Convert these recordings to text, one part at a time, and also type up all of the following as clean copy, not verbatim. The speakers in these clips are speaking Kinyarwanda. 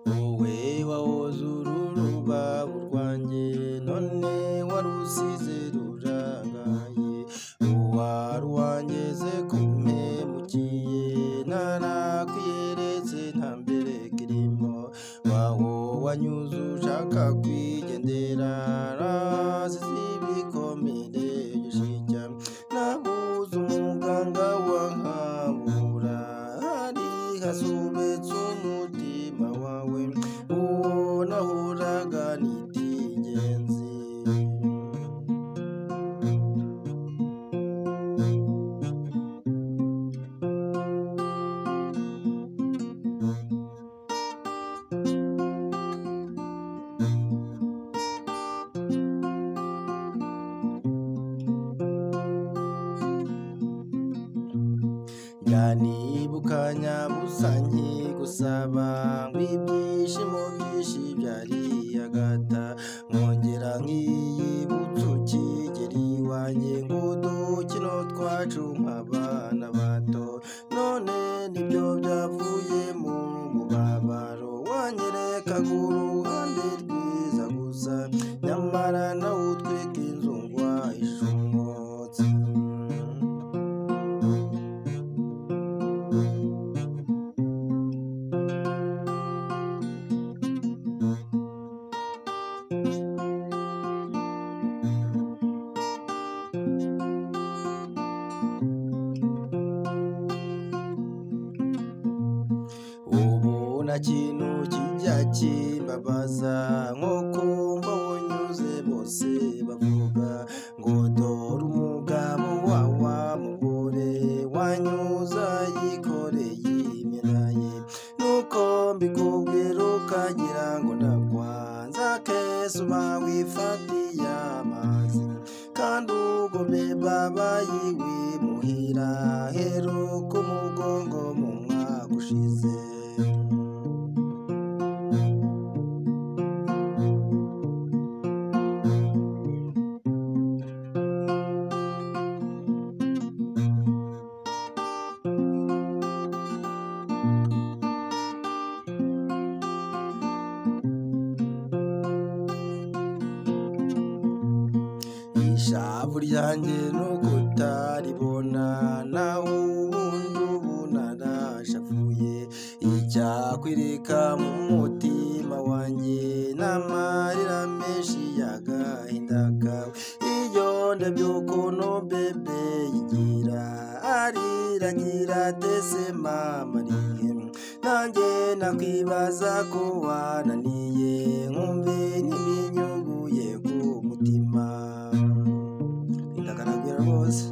wowe wahoze urubavu rwanjye none warusize rurangaye uwari wangeze kumpemukiye narakwiyeretse nta mbere kirimo waho wanyuze ushaka kwigendera nasize ibikomere gishijya nabuze umuganga wankabura hari hasubetse umutima wawe uwo nahoraga nita ingenzi Nibuka nyabusa nkigusaba ngo ibyishimo byinshi byari hagata nkongera nkiyibutsa ukigera iwanjye ngo udukino twacu nk'abana bato none nibyo byavuye mu mubabaro wanyerekaga uruhande rwiza gusa nyamara nawe utwika inzu ngwahishe umwotsi ubu nta kintu kijya kimbabaza nko kumva unyuze bose bavuga ngo dore umugabo wawa mugore wanyuza yikoreye imyenda ye nuko mbikubwira ukagira ngo ndakwanza kese uba wifatiye amazi kandi ugombe babayi wimuhira heruka umugongo mu mwaka ushize ishavu ryanjye nuko utaribona naho ubundi ubu narashavuye icyakwereka mu mutima wanjye n'amarira menshi y'agahinda kawe iyo ndebye ukuntu bebe yigira ariragira tese mama nihe nanjye nakwibaza ko wananiye nkumve n'iminyuguye ku mutima ndagaragara rwose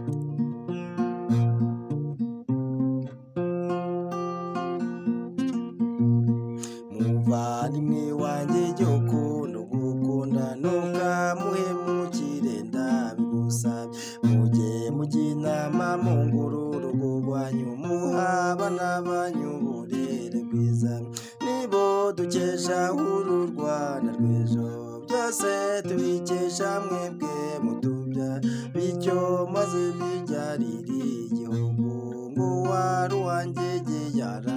muvandimwe wanjye jya ukunda gukunda ntukamuhemukire ndabigusabye mujye mujya inama mungura urugo rwanyu muha abana banyu uburere bwiza nibo dukesha uru Rwanda rw'ejo byose tubikesha mwebwe mutubya bityo maze bibyarire igihugu ngo wari uwanjye yara